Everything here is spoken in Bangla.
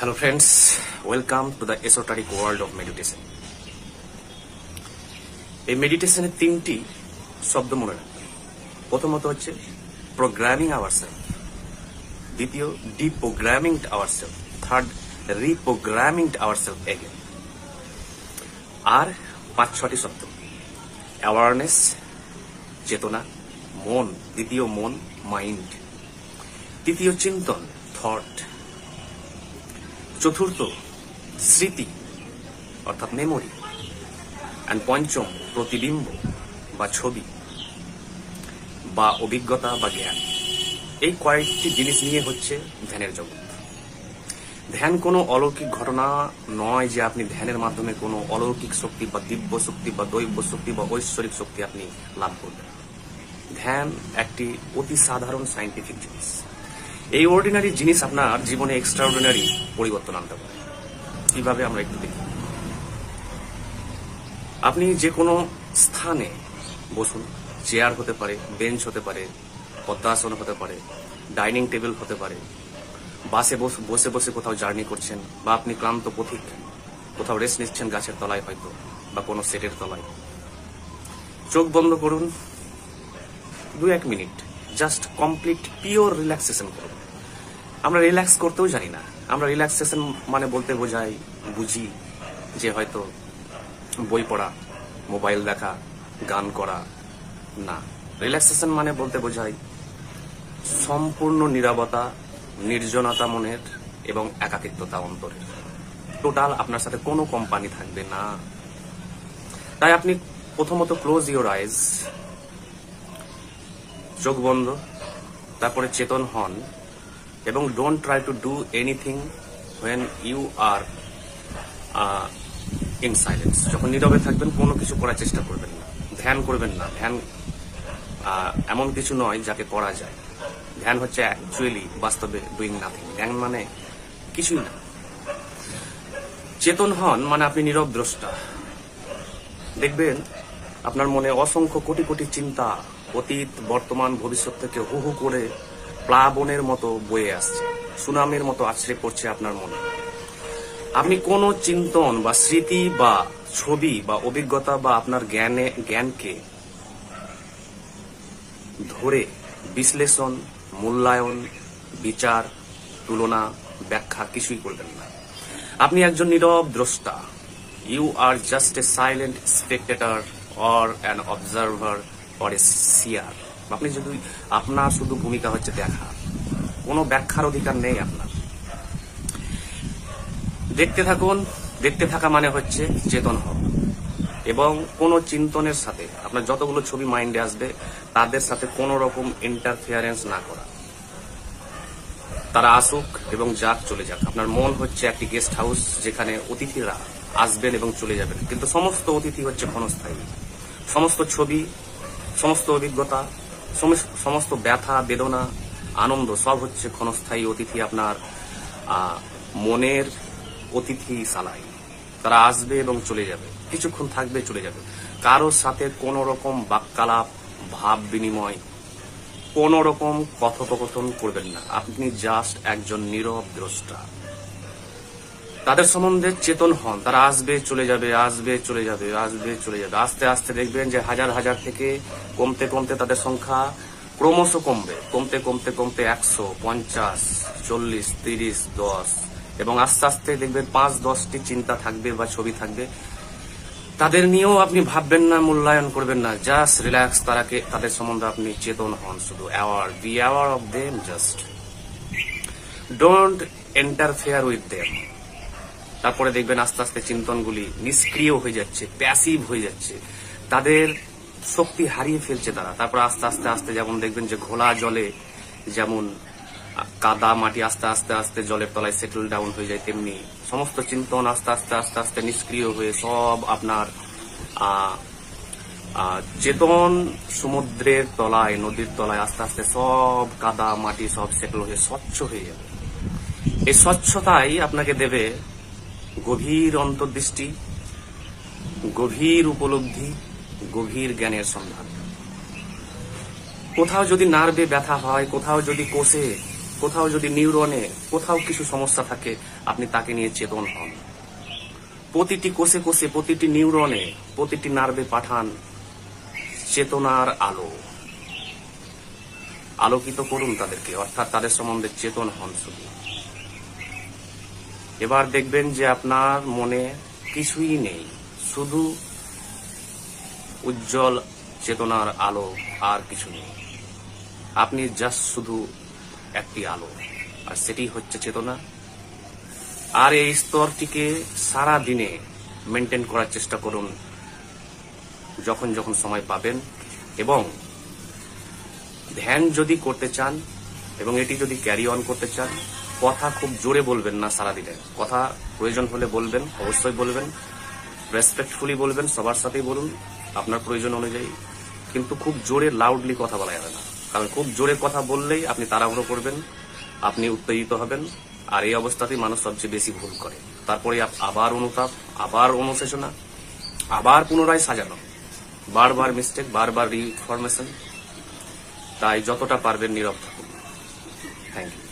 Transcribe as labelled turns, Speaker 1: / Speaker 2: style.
Speaker 1: Hello friends, welcome to the esoteric world of meditation. এই মেডিটেশনের তিনটি শব্দ মনে রাখবেন। প্রথমত হচ্ছে প্রোগ্রামিং আওয়ারসেলফ, দ্বিতীয় deprogramming ourselves, third reprogramming ourselves again. আর 5-6টি শব্দ: অ্যাওয়ারনেস, চেতনা, মন, দ্বিতীয় মন মাইন্ড, তৃতীয় চিন্তন থট, চতুর্থ স্মৃতি অর্থাৎ মেমোরি, অ্যান্ড পঞ্চম প্রতিবিম্ব বা ছবি বা অভিজ্ঞতা বা জ্ঞান। এই কয়েকটি জিনিস নিয়ে হচ্ছে ধ্যানের জগৎ। ধ্যান কোনো অলৌকিক ঘটনা নয় যে আপনি ধ্যানের মাধ্যমে কোনো অলৌকিক শক্তি বা দিব্য শক্তি বা দৈব শক্তি বা ঐশ্বরিক শক্তি আপনি লাভ করবেন। ধ্যান একটি অতি সাধারণ সায়েন্টিফিক জিনিস। এই অর্ডিনারি জিনিস আপনার জীবনে এক্সট্রাঅর্ডিনারি পরিবর্তন আনতে পারে। কিভাবে আমরা একটু দেখি। আপনি যে কোনো স্থানে বসুন, চেয়ার হতে পারে, বেঞ্চ হতে পারে, পদ্মাসন হতে পারে, ডাইনিং টেবিল হতে পারে, বাসে বসে বসে কোথাও জার্নি করছেন, বা আপনি ক্লান্ত পথিক কোথাও রেস্ট নিচ্ছেন গাছের তলায় হয়তো, বা কোনো সেটের তলায়। চোখ বন্ধ করুন 2-1 minute, just complete pure relaxation করুন। আমরা রিল্যাক্স করতেও জানি না। আমরা রিল্যাক্সেশন মানে বলতে বুঝি যে হয়তো বই পড়া, মোবাইল দেখা, গান করা। না, রিল্যাক্সেশন মানে বলতে বোঝাই সম্পূর্ণ নীরবতা, নির্জনতা মনের এবং একাকিত্বতা অন্তরের। টোটাল আপনার সাথে কোনো কোম্পানি থাকবে না। তাই আপনি প্রথমত ক্লোজ ইউর আইজ, চোখ বন্ধ, তারপরে চেতন হন এবং don't try to do anything when you are in silence. যখন নীরবে থাকবেন কোনো কিছু করার চেষ্টা করবেন না, ধ্যান করবেন না। ধ্যান এমন কিছু নয় যাকে করা যায়। ধ্যান হচ্ছে অ্যাকচুয়ালি বাস্তবে ডুইং নাথিং। ধ্যান মানে কিছুই না। চেতন হন মানে আপনি নীরব দ্রষ্টা। দেখবেন আপনার মনে অসংখ্য কোটি কোটি চিন্তা অতীত, বর্তমান, ভবিষ্যৎ থেকে হু হু করে প্লাবনের মতো বয়ে আসছে, সুনামের মতো আছড়ে পড়ছে আপনার মনে। আপনি কোনো চিন্তন বা স্মৃতি বা ছবি বা অভিজ্ঞতা বা আপনার জ্ঞানকে ধরে বিশ্লেষণ, মূল্যায়ন, বিচার, তুলনা, ব্যাখ্যা কিছুই করবেন না। আপনি একজন নীরব দ্রষ্টা। You are just a silent spectator or an observer or a seer. আপনি যদি আপনার শুধু ভূমিকা হচ্ছে দেখা, কোনো ব্যাখ্যার অধিকার নেই আপনার। দেখতে থাকুন। দেখতে থাকা মানে হচ্ছে চেতন হওয়া এবং কোনো চিন্তনের সাথে আপনার যতগুলো ছবি মাইন্ডে আসবে তাদের সাথে কোনো রকম ইন্টারফিয়ারেন্স না করা। তারা আসুক এবং যাক, চলে যাক। আপনার মন হচ্ছে একটি গেস্ট হাউস যেখানে অতিথিরা আসবেন এবং চলে যাবেন, কিন্তু সমস্ত অতিথি হচ্ছে ক্ষণস্থায়ী। সমস্ত ছবি, সমস্ত অভিজ্ঞতা, সমস্ত ব্যথা, বেদনা, আনন্দ সব হচ্ছে ক্ষণস্থায়ী অতিথি। আপনার মনের অতিথি সালাই। তারা আসবে এবং চলে যাবে, কিছুক্ষণ থাকবে, চলে যাবে। কারোর সাথে কোন রকম বাক্যালাপ, ভাব বিনিময়, কোন রকম কথোপকথন করবেন না। আপনি জাস্ট একজন নীরব দ্রষ্টা। তাদের সম্বন্ধে চেতন হন। তারা আসবে, চলে যাবে, আসবে, চলে যাবে, আসবে, চলে যাবে। আস্তে আস্তে দেখবেন যে হাজার হাজার থেকে কমতে কমতে তাদের সংখ্যা ক্রমশ কমবে। কমতে কমতে কমতে 100, 50, 40, 30, 10 এবং আস্তে আস্তে দেখবেন 5-10টি চিন্তা থাকবে বা ছবি থাকবে। তাদের নিয়েও আপনি ভাববেন না, মূল্যায়ন করবেন না। Just relax. তাদের সম্বন্ধে আপনি চেতন হন, শুধু aware. Be aware of them, just don't interfere with them. তারপরে দেখবেন আস্তে আস্তে চিন্তনগুলি নিষ্ক্রিয় হয়ে যাচ্ছে, প্যাসিভ হয়ে যাচ্ছে, তাদের শক্তি হারিয়ে ফেলছে তারা। তারপর আস্তে আস্তে আস্তে যেমন দেখবেন যে ঘোলা জলে যেমন কাদা মাটি আস্তে আস্তে আস্তে জলের তলায় সেটেল ডাউন হয়ে যায়, তেমনি সমস্ত চিন্তন আস্তে আস্তে আস্তে আস্তে নিষ্ক্রিয় হয়ে সব আপনার চেতন সমুদ্রের তলায়, নদীর তলায় আস্তে আস্তে সব কাদা মাটি সব সেটেল হয়ে স্বচ্ছ হয়ে যাবে। এই স্বচ্ছতাই আপনাকে দেবে গভীর অন্তর্দৃষ্টি, গভীর উপলব্ধি, গভীর জ্ঞানের সন্ধান। কোথাও যদি নার্ভে ব্যথা হয়, কোথাও যদি কোষে কোথাও যদি নিউরনে কোথাও কিছু সমস্যা থাকে, আপনি তাকে নিয়ে চেতন হন। প্রতিটি কোষে কোষে, প্রতিটি নিউরনে, প্রতিটি নার্ভে পাঠান চেতনার আলো। আলোকিত করুন তাদেরকে, অর্থাৎ তাদের সম্বন্ধে চেতন হন শুধু। এবার দেখবেন যে আপনার মনে কিছুই নেই, শুধু উজ্জ্বল চেতনার আলো, আর কিছু নেই। আপনি জাস্ট শুধু একটি আলো, আর সেটি হচ্ছে চেতনা। আর এই স্তরটিকে সারা দিনে মেনটেন করার চেষ্টা করুন যখন যখন সময় পাবেন। এবং ধ্যান যদি করতে চান এবং এটি যদি ক্যারি অন করতে চান, কথা খুব জোরে বলবেন না সারাদিনে। কথা প্রয়োজন হলে বলবেন, অবশ্যই বলবেন, রেসপেক্টফুলি বলবেন, সবার সাথেই বলুন আপনার প্রয়োজন অনুযায়ী। কিন্তু খুব জোরে লাউডলি কথা বলা যাবে না, কারণ খুব জোরে কথা বললেই আপনি তাড়াহুড়ো করবেন, আপনি উত্তেজিত হবেন। আর এই অবস্থাতেই মানুষ সবচেয়ে বেশি ভুল করে। তারপরে আবার অনুতাপ, আবার অনুশোচনা, আবার পুনরায় সাজানো, বারবার মিস্টেক, বারবার রিফরমেশন। তাই যতটা পারবেন নীরব থাকুন। Thank you.